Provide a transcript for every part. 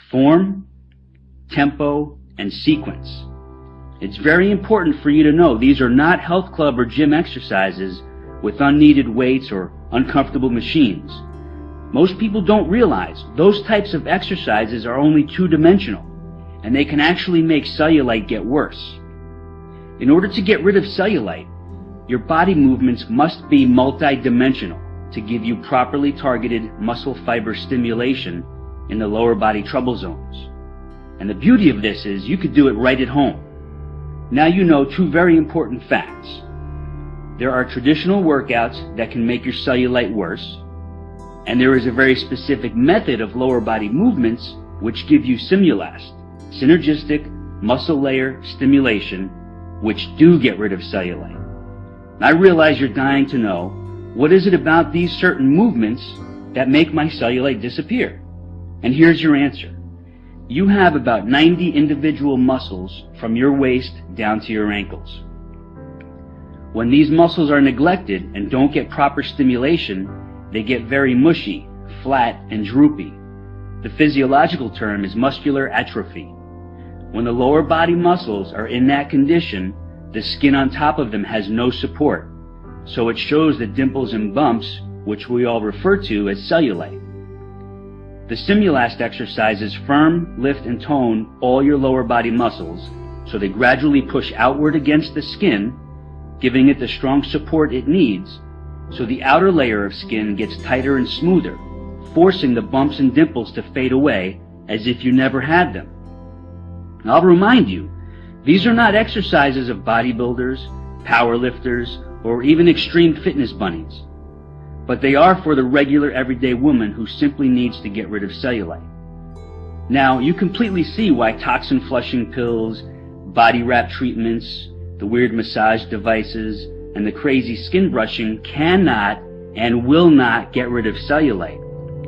form, tempo, and sequence. It's very important for you to know these are not health club or gym exercises with unneeded weights or uncomfortable machines. Most people don't realize those types of exercises are only two-dimensional, and they can actually make cellulite get worse. In order to get rid of cellulite, your body movements must be multi-dimensional to give you properly targeted muscle fiber stimulation in the lower body trouble zones. And the beauty of this is you could do it right at home. Now you know two very important facts. There are traditional workouts that can make your cellulite worse, and there is a very specific method of lower body movements which give you Simulast, synergistic muscle layer stimulation, which do get rid of cellulite. I realize you're dying to know, what is it about these certain movements that make my cellulite disappear? And here's your answer. You have about 90 individual muscles from your waist down to your ankles. When these muscles are neglected and don't get proper stimulation, they get very mushy, flat, and droopy. The physiological term is muscular atrophy. When the lower body muscles are in that condition, the skin on top of them has no support, so it shows the dimples and bumps, which we all refer to as cellulite. The Simulast exercises firm, lift, and tone all your lower body muscles, so they gradually push outward against the skin, giving it the strong support it needs, so the outer layer of skin gets tighter and smoother, forcing the bumps and dimples to fade away as if you never had them. I'll remind you, these are not exercises of bodybuilders, powerlifters, or even extreme fitness bunnies, but they are for the regular everyday woman who simply needs to get rid of cellulite. Now, you completely see why toxin flushing pills, body wrap treatments, the weird massage devices, and the crazy skin brushing cannot and will not get rid of cellulite.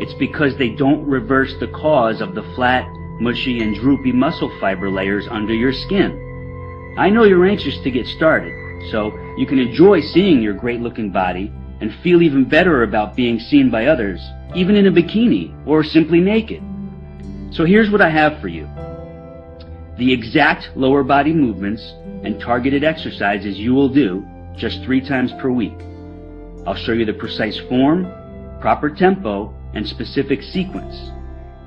It's because they don't reverse the cause of the flat, mushy, and droopy muscle fiber layers under your skin. I know you're anxious to get started, so you can enjoy seeing your great-looking body and feel even better about being seen by others, even in a bikini or simply naked. So here's what I have for you. The exact lower body movements and targeted exercises you will do just 3 times per week. I'll show you the precise form, proper tempo, and specific sequence.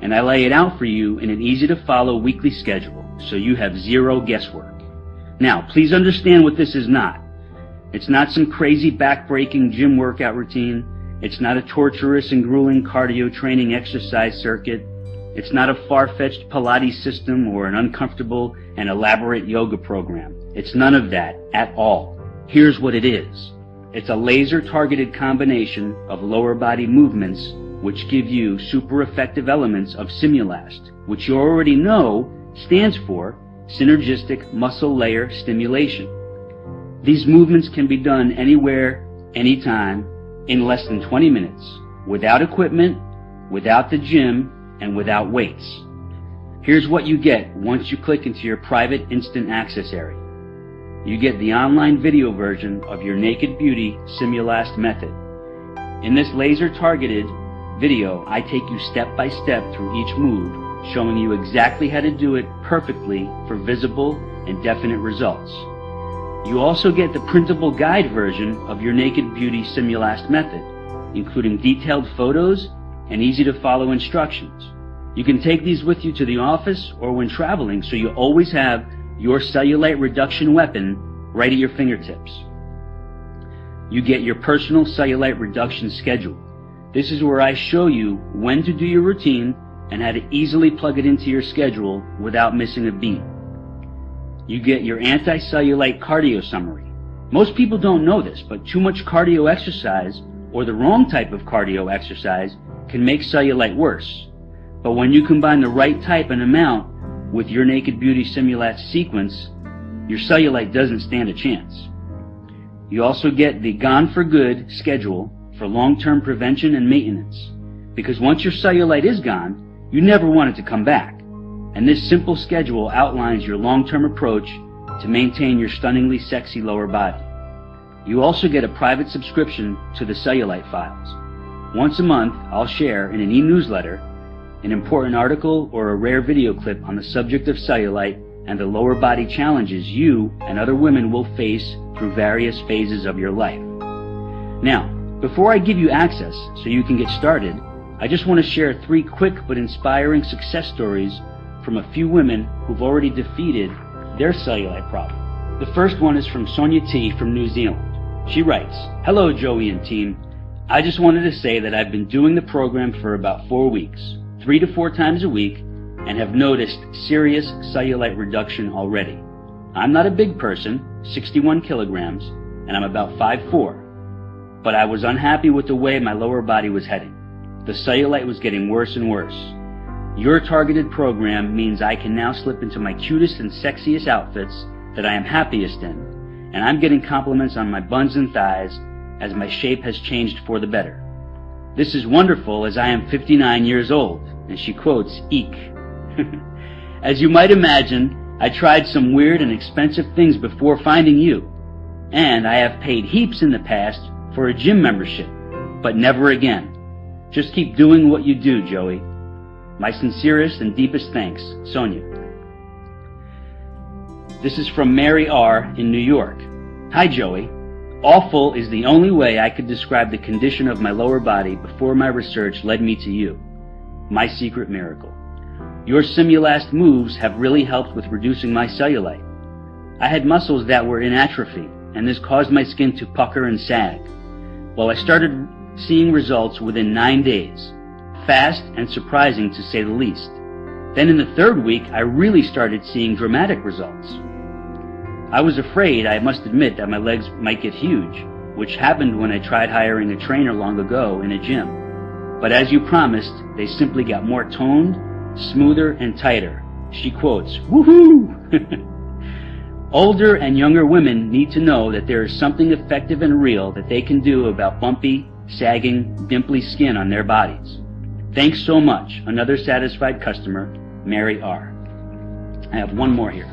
And I lay it out for you in an easy-to-follow weekly schedule, so you have zero guesswork. Now, please understand what this is not. It's not some crazy back-breaking gym workout routine. It's not a torturous and grueling cardio training exercise circuit. It's not a far-fetched Pilates system or an uncomfortable and elaborate yoga program. It's none of that at all. Here's what it is. It's a laser-targeted combination of lower body movements which give you super effective elements of Simulast, which you already know stands for synergistic muscle layer stimulation. These movements can be done anywhere, anytime, in less than 20 minutes, without equipment, without the gym, and without weights. Here's what you get once you click into your private instant access area. You get the online video version of your Naked Beauty Simulast method. In this laser-targeted video, I take you step by step through each move, showing you exactly how to do it perfectly for visible and definite results. You also get the printable guide version of your Naked Beauty Simulast method, including detailed photos and easy-to-follow instructions. You can take these with you to the office or when traveling, so you always have your cellulite reduction weapon right at your fingertips. You get your personal cellulite reduction schedule. This is where I show you when to do your routine and how to easily plug it into your schedule without missing a beat. You get your anti-cellulite cardio summary. Most people don't know this, but too much cardio exercise or the wrong type of cardio exercise can make cellulite worse. But when you combine the right type and amount with your Naked Beauty Simulast sequence, your cellulite doesn't stand a chance. You also get the Gone for Good schedule for long-term prevention and maintenance, because once your cellulite is gone, you never want it to come back. And this simple schedule outlines your long-term approach to maintain your stunningly sexy lower body. You also get a private subscription to the Cellulite files. Once a month, I'll share in an e-newsletter an important article, or a rare video clip on the subject of cellulite and the lower body challenges you and other women will face through various phases of your life. Now, before I give you access so you can get started, I just want to share 3 quick but inspiring success stories from a few women who've already defeated their cellulite problem. The first one is from Sonia T. from New Zealand. She writes, "Hello Joey and team. I just wanted to say that I've been doing the program for about 4 weeks, 3 to 4 times a week, and have noticed serious cellulite reduction already. I'm not a big person, 61 kilograms, and I'm about 5'4", but I was unhappy with the way my lower body was heading. The cellulite was getting worse and worse. Your targeted program means I can now slip into my cutest and sexiest outfits that I am happiest in, and I'm getting compliments on my buns and thighs as my shape has changed for the better. This is wonderful as I am 59 years old," and she quotes, "Eek." As you might imagine, I tried some weird and expensive things before finding you, and I have paid heaps in the past for a gym membership, but never again. Just keep doing what you do, Joey. My sincerest and deepest thanks, Sonia. This is from Mary R. in New York. "Hi, Joey. Awful is the only way I could describe the condition of my lower body before my research led me to you. My secret miracle. Your Simulast moves have really helped with reducing my cellulite. I had muscles that were in atrophy, and this caused my skin to pucker and sag. Well, I started seeing results within 9 days. Fast and surprising to say the least. Then in the 3rd week, I really started seeing dramatic results. I was afraid, I must admit, that my legs might get huge, which happened when I tried hiring a trainer long ago in a gym. But as you promised, they simply got more toned, smoother, and tighter." She quotes, "Woohoo!" Older and younger women need to know that there is something effective and real that they can do about bumpy, sagging, dimply skin on their bodies. Thanks so much. Another satisfied customer, Mary R. I have one more here.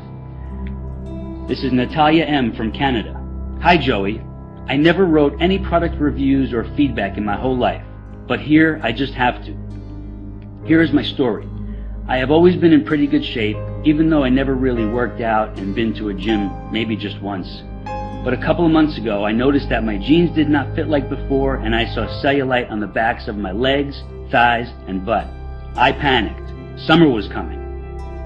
This is Natalia M. from Canada. "Hi, Joey. I never wrote any product reviews or feedback in my whole life, but here I just have to. Here is my story. I have always been in pretty good shape, even though I never really worked out and been to a gym maybe just once. But a couple of months ago, I noticed that my jeans did not fit like before, and I saw cellulite on the backs of my legs, thighs, and butt. I panicked. Summer was coming.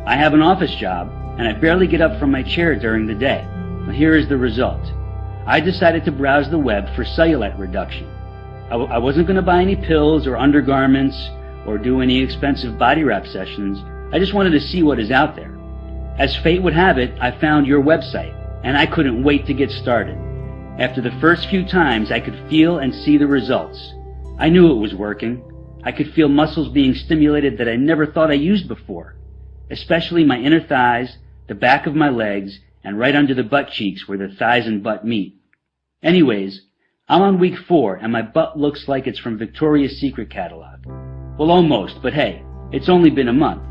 I have an office job, and I barely get up from my chair during the day. Well, here is the result. I decided to browse the web for cellulite reduction. I wasn't going to buy any pills or undergarments or do any expensive body wrap sessions. I just wanted to see what is out there. As fate would have it, I found your website, and I couldn't wait to get started. After the first few times, I could feel and see the results. I knew it was working. I could feel muscles being stimulated that I never thought I used before, especially my inner thighs, the back of my legs, and right under the butt cheeks where the thighs and butt meet. Anyways, I'm on week 4, and my butt looks like it's from Victoria's Secret catalog. Well, almost, but hey, it's only been a month.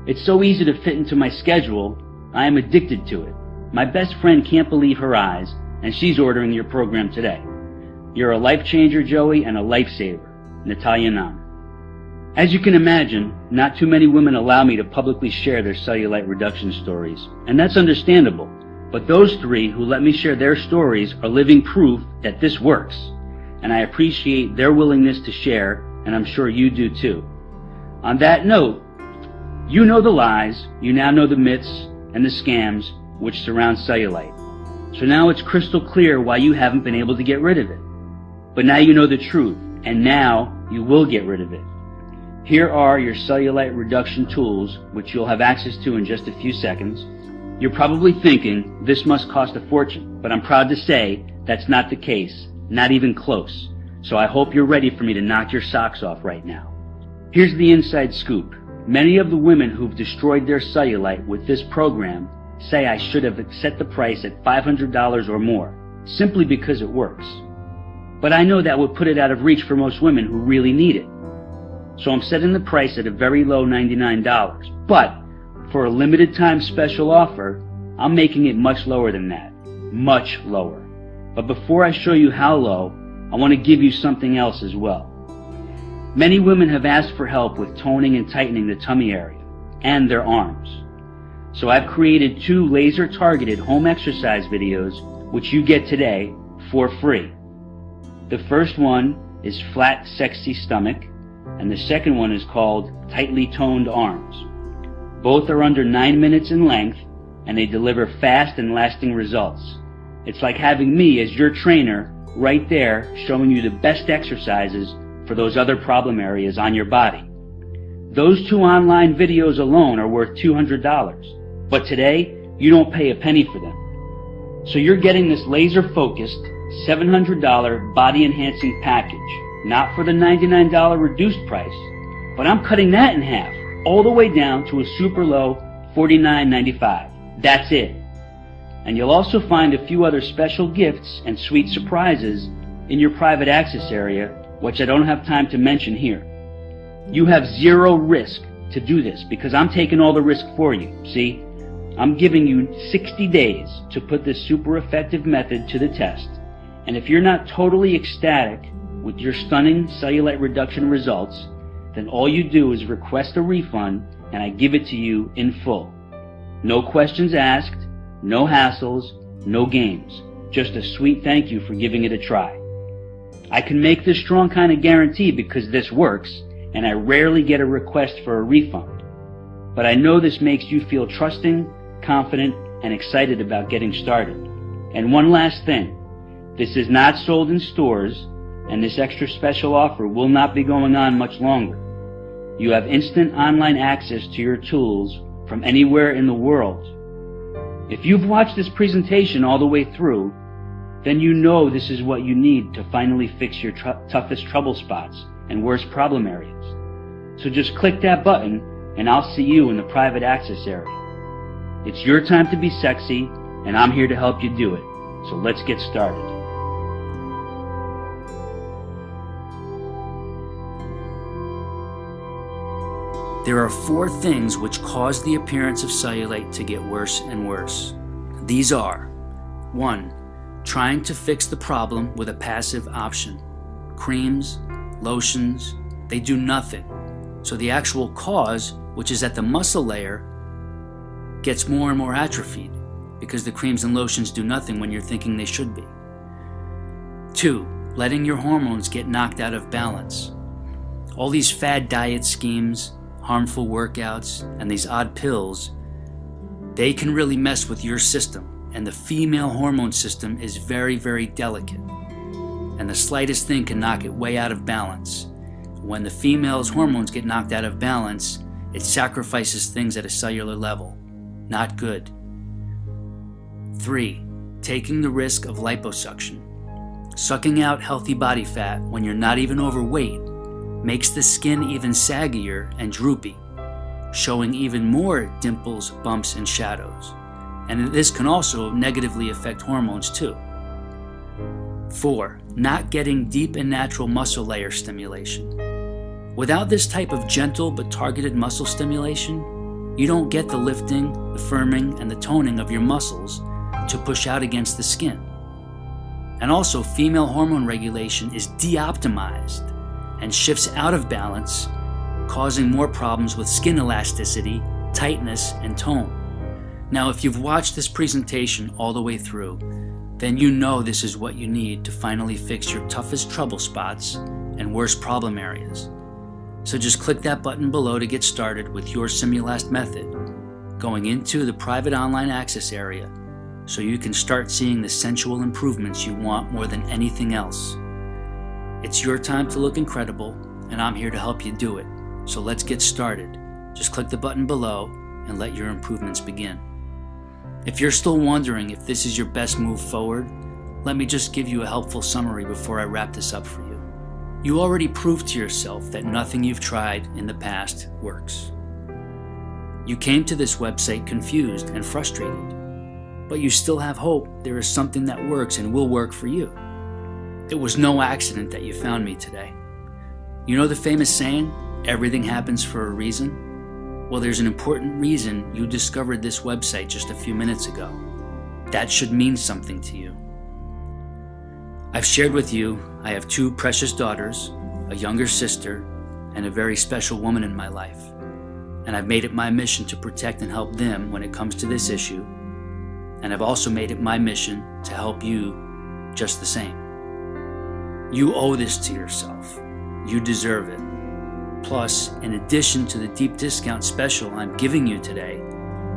It's so easy to fit into my schedule, I am addicted to it. My best friend can't believe her eyes, and she's ordering your program today. You're a life changer, Joey, and a lifesaver. Natalia Nam. As you can imagine, not too many women allow me to publicly share their cellulite reduction stories, and that's understandable. But those 3 who let me share their stories are living proof that this works, and I appreciate their willingness to share, and I'm sure you do too. On that note, you know the lies, you now know the myths and the scams which surround cellulite. So now it's crystal clear why you haven't been able to get rid of it. But now you know the truth, and now you will get rid of it. Here are your cellulite reduction tools, which you'll have access to in just a few seconds. You're probably thinking, this must cost a fortune, but I'm proud to say that's not the case, not even close. So I hope you're ready for me to knock your socks off right now. Here's the inside scoop. Many of the women who've destroyed their cellulite with this program say I should have set the price at $500 or more, simply because it works. But I know that would put it out of reach for most women who really need it. So I'm setting the price at a very low $99. But for a limited time special offer, I'm making it much lower than that. Much lower. But before I show you how low, I want to give you something else as well. Many women have asked for help with toning and tightening the tummy area and their arms. So I've created 2 laser-targeted home exercise videos which you get today for free. The first one is Flat Sexy Stomach, and the second one is called Tightly Toned Arms. Both are under 9 minutes in length, and they deliver fast and lasting results. It's like having me as your trainer right there showing you the best exercises for those other problem areas on your body. Those 2 online videos alone are worth $200, but today you don't pay a penny for them. So you're getting this laser-focused $700 body-enhancing package, not for the $99 reduced price, but I'm cutting that in half, all the way down to a super low $49.95. That's it. And you'll also find a few other special gifts and sweet surprises in your private access area, which I don't have time to mention here. You have 0 risk to do this because I'm taking all the risk for you. See, I'm giving you 60 days to put this super effective method to the test. And if you're not totally ecstatic with your stunning cellulite reduction results, then all you do is request a refund and I give it to you in full. No questions asked, no hassles, no games. Just a sweet thank you for giving it a try. I can make this strong kind of guarantee because this works, and I rarely get a request for a refund. But I know this makes you feel trusting, confident, and excited about getting started. And one last thing. This is not sold in stores, and this extra special offer will not be going on much longer. You have instant online access to your tools from anywhere in the world. If you've watched this presentation all the way through, then you know this is what you need to finally fix your toughest trouble spots and worst problem areas. So just click that button and I'll see you in the private access area. It's your time to be sexy, and I'm here to help you do it. So let's get started. There are 4 things which cause the appearance of cellulite to get worse and worse. These are: 1. Trying to fix the problem with a passive option. Creams, lotions, they do nothing. So the actual cause, which is at the muscle layer, gets more and more atrophied because the creams and lotions do nothing when you're thinking they should be. 2. Letting your hormones get knocked out of balance. All these fad diet schemes, harmful workouts, and these odd pills, they can really mess with your system, and the female hormone system is very, very delicate, and the slightest thing can knock it way out of balance. When the female's hormones get knocked out of balance, it sacrifices things at a cellular level. Not good. 3. Taking the risk of liposuction. Sucking out healthy body fat when you're not even overweight makes the skin even saggier and droopy, showing even more dimples, bumps, and shadows. And this can also negatively affect hormones too. 4. Not getting deep and natural muscle layer stimulation. Without this type of gentle but targeted muscle stimulation, you don't get the lifting, the firming, and the toning of your muscles to push out against the skin. And also, female hormone regulation is de-optimized and shifts out of balance, causing more problems with skin elasticity, tightness, and tone. Now, if you've watched this presentation all the way through, then you know this is what you need to finally fix your toughest trouble spots and worst problem areas. So just click that button below to get started with your Simulast method, going into the private online access area so you can start seeing the sensual improvements you want more than anything else. It's your time to look incredible, and I'm here to help you do it. So let's get started. Just click the button below and let your improvements begin. If you're still wondering if this is your best move forward, let me just give you a helpful summary before I wrap this up for you. You already proved to yourself that nothing you've tried in the past works. You came to this website confused and frustrated, but you still have hope there is something that works and will work for you. It was no accident that you found me today. You know the famous saying, everything happens for a reason? Well, there's an important reason you discovered this website just a few minutes ago. That should mean something to you. I've shared with you I have 2 precious daughters, a younger sister, and a very special woman in my life, and I've made it my mission to protect and help them when it comes to this issue, and I've also made it my mission to help you just the same. You owe this to yourself. You deserve it. Plus, in addition to the deep discount special I'm giving you today,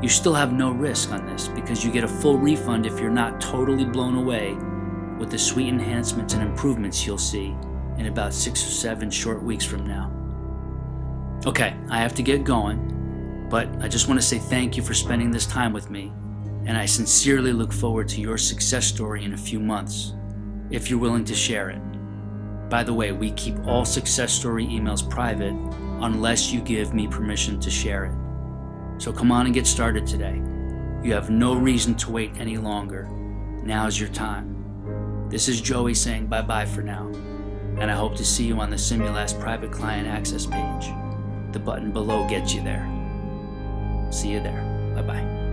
you still have no risk on this because you get a full refund if you're not totally blown away with the sweet enhancements and improvements you'll see in about 6 or 7 short weeks from now. Okay, I have to get going, but I just want to say thank you for spending this time with me, and I sincerely look forward to your success story in a few months, if you're willing to share it. By the way, we keep all success story emails private unless you give me permission to share it. So come on and get started today. You have no reason to wait any longer. Now's your time. This is Joey saying bye-bye for now, and I hope to see you on the Simulast private client access page. The button below gets you there. See you there. Bye-bye.